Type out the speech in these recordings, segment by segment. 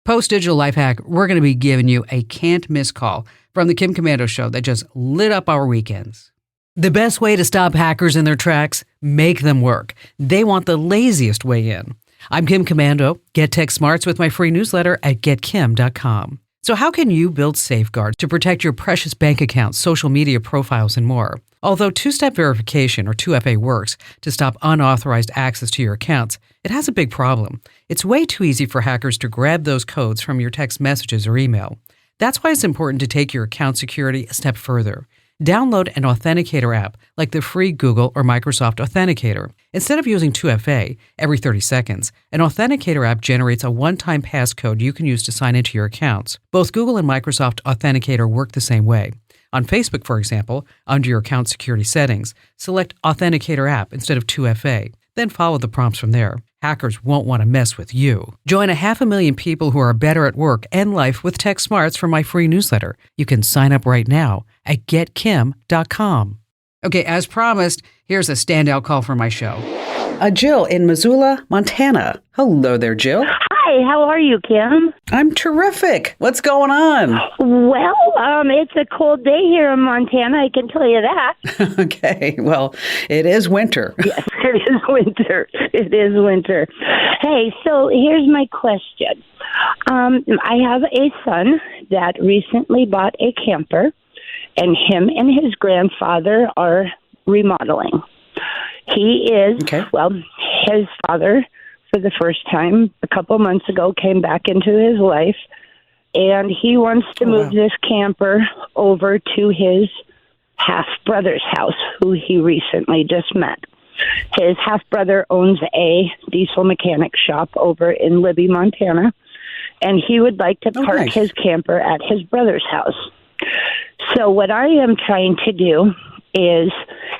Post Digital Life Hack, we're going to be giving you a can't miss call from the Kim Komando Show that just lit up our weekends. The best way to stop hackers in their tracks? Make them work. They want the laziest way in. I'm Kim Komando. Get tech smarts with my free newsletter at getkim.com. So how can you build safeguards to protect your precious bank accounts, social media profiles, and more? Although two-step verification, or 2FA, works to stop unauthorized access to your accounts, it has a big problem. It's way too easy for hackers to grab those codes from your text messages or email. That's why it's important to take your account security a step further. Download an authenticator app like the free Google or Microsoft Authenticator. Instead of using 2FA every 30 seconds, an Authenticator app generates a one-time passcode you can use to sign into your accounts. Both Google and Microsoft Authenticator work the same way. On Facebook, for example, under your account security settings, select Authenticator app instead of 2FA. Then follow the prompts from there. Hackers won't want to mess with you. Join 500,000 people who are better at work and life with Tech Smarts for my free newsletter. You can sign up right now at getkim.com. Okay, as promised, here's a standout call for my show. Jill in Missoula, Montana. Hello there, Jill. Hi, how are you, Kim? I'm terrific. What's going on? Well, it's a cold day here in Montana, I can tell you that. Okay, well, it is winter. Yes, it is winter. It is winter. Hey, so here's my question. I have a son that recently bought a camper, and him and his grandfather are remodeling. He is, his father, for the first time a couple months ago, came back into his life, and he wants to move this camper over to his half-brother's house, who he recently just met. His half-brother owns a diesel mechanic shop over in Libby, Montana, and he would like to park his camper at his brother's house. So what I am trying to do is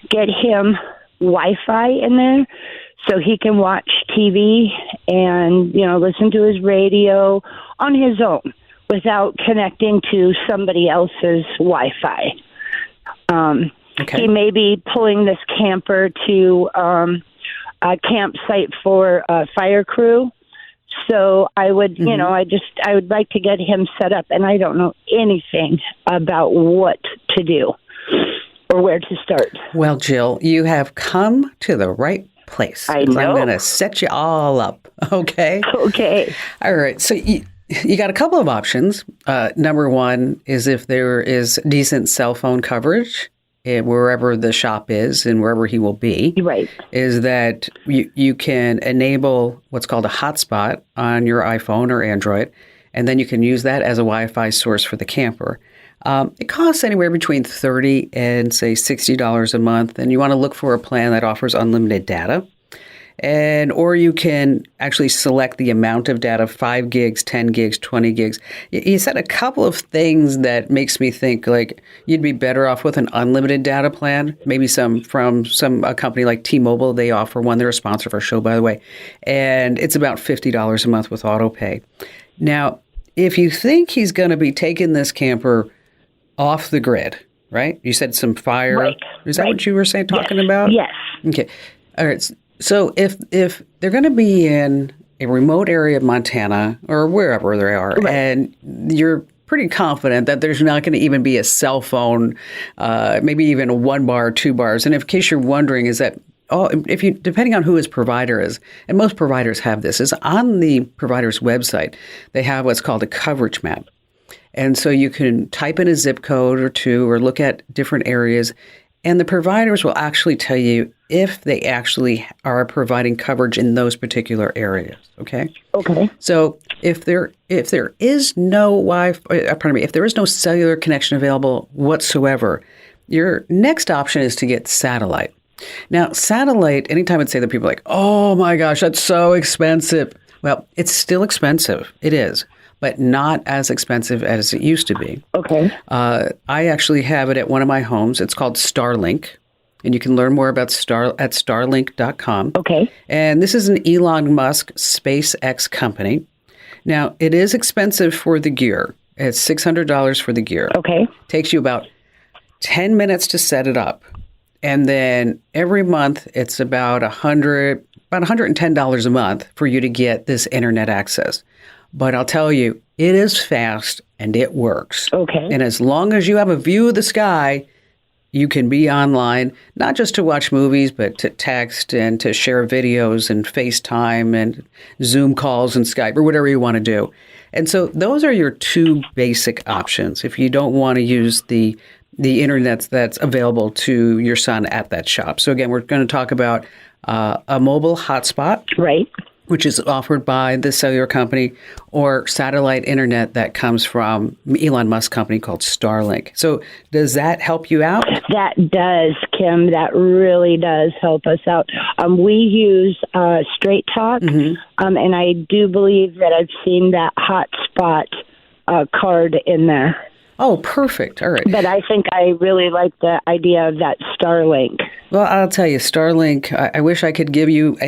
get him Wi-Fi in there so he can watch TV and, listen to his radio on his own without connecting to somebody else's Wi-Fi. He may be pulling this camper to a campsite for a fire crew. So I would, I would like to get him set up, and I don't know anything about what to do or where to start. Well, Jill, you have come to the right place. I know. I'm going to set you all up, okay? Okay. All right. So you got a couple of options. Number one is if there is decent cell phone coverage wherever the shop is and wherever he will be. Right. Is that you can enable what's called a hotspot on your iPhone or Android, and then you can use that as a Wi-Fi source for the camper. It costs anywhere between $30 and, say, $60 a month, and you want to look for a plan that offers unlimited data. Or you can actually select the amount of data, 5 gigs, 10 gigs, 20 gigs. You said a couple of things that makes me think like you'd be better off with an unlimited data plan, maybe from a company like T-Mobile. They offer one. They're a sponsor for our show, by the way. And it's about $50 a month with autopay. Now, if you think he's going to be taking this camper off the grid, right? You said some fire. Right. Is that what you were talking about? Yes. Okay. All right. So if they're going to be in a remote area of Montana or wherever they are, and you're pretty confident that there's not going to even be a cell phone, maybe even a 1 bar, 2 bars. And in case you're wondering, is that depending on who his provider is, and most providers have this, is on the provider's website, they have what's called a coverage map. And so you can type in a zip code or two or look at different areas, and the providers will actually tell you if they actually are providing coverage in those particular areas. Okay. Okay. So if there is no if there is no cellular connection available whatsoever, your next option is to get satellite. Now, satellite, anytime I'd say that, people are like, oh my gosh, that's so expensive. Well, it's still expensive. It is, but not as expensive as it used to be. Okay. I actually have it at one of my homes. It's called Starlink, and you can learn more about at starlink.com. Okay. And this is an Elon Musk SpaceX company. Now, it is expensive for the gear. It's $600 for the gear. Okay. Takes you about 10 minutes to set it up. And then every month, it's about $110 a month for you to get this internet access. but I'll tell you, it is fast and it works. Okay. And as long as you have a view of the sky, you can be online, not just to watch movies, but to text and to share videos and FaceTime and Zoom calls and Skype or whatever you want to do. And so those are your two basic options if you don't want to use the internet that's available to your son at that shop. So again, we're going to talk about a mobile hotspot, Right. which is offered by the cellular company, or satellite internet that comes from Elon Musk's company called Starlink. So does that help you out? That does, Kim. That really does help us out. We use Straight Talk, and I do believe that I've seen that hotspot card in there. Oh, perfect. All right. But I think I really like the idea of that Starlink. Well, I'll tell you, Starlink, I wish I could give you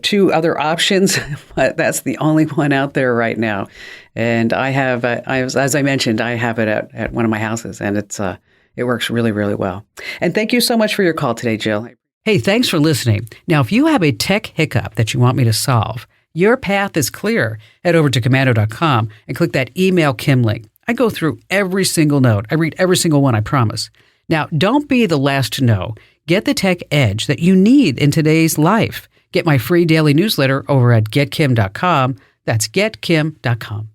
two other options, but that's the only one out there right now. And I have, as I mentioned, I have it at one of my houses, and it works really, really well. And thank you so much for your call today, Jill. Hey, thanks for listening. Now, if you have a tech hiccup that you want me to solve, your path is clear. Head over to komando.com and click that email Kim link. I go through every single note. I read every single one, I promise. Now, don't be the last to know. Get the tech edge that you need in today's life. Get my free daily newsletter over at getkim.com. That's getkim.com.